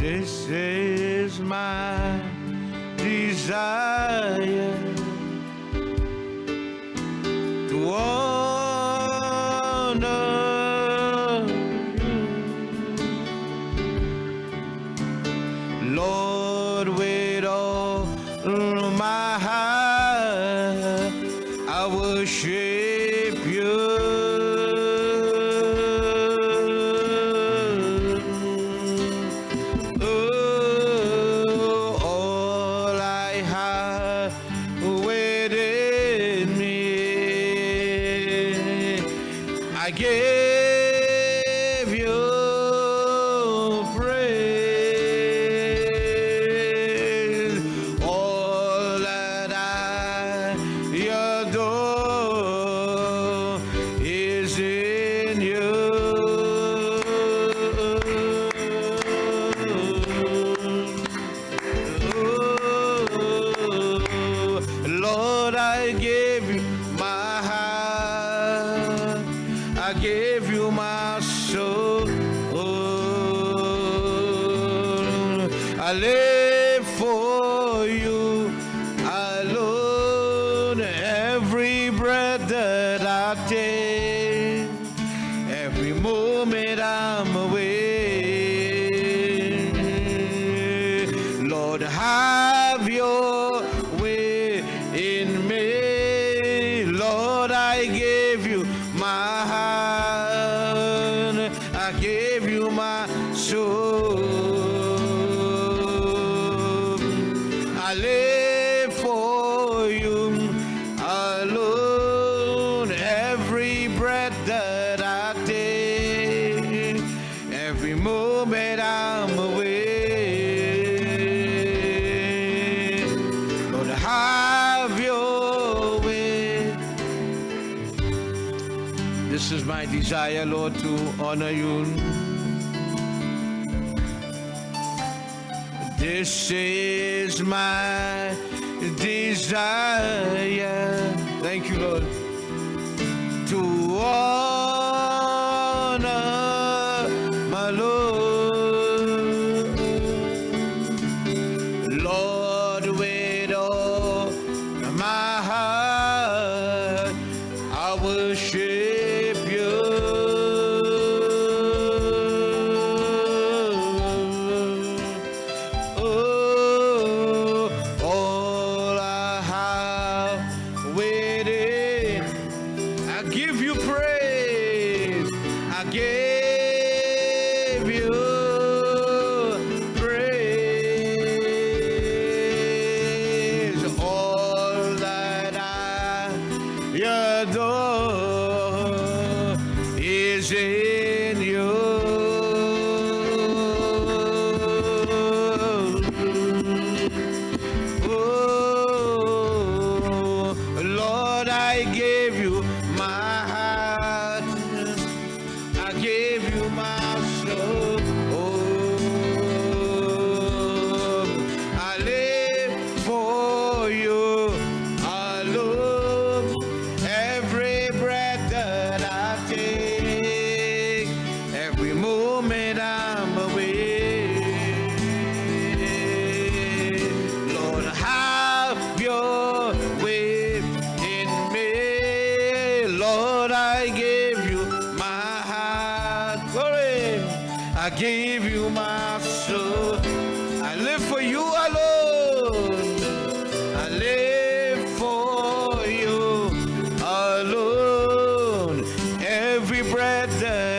This is my desire to honor you, Lord, with all my heart. I worship you. I give you praise, all that I adore is in you. Lord, I give you my heart, I give you my soul. I live for you alone. Every breath that I take, every moment I'm away. Lord, have your way in me. Lord, I give you my heart, I give you my soul. I live for you alone. Every breath that I take, every moment I'm away. Lord, have your way. This is my desire, Lord, to honor you. This is my desire. Thank you, Lord. To honor my Lord. Lord, with all my heart, I worship you. All I have waited, I give you praise. I give you praise. All that I adore is in you. Oh, Lord, I give you my heart, I give you my soul. Oh, I live for you alone. Every breath that I take, every moment I'm away. Lord, have your way in me. Lord, I give you my heart. Glory. I give you my soul. I live for you alone. I live for you alone. Every breath that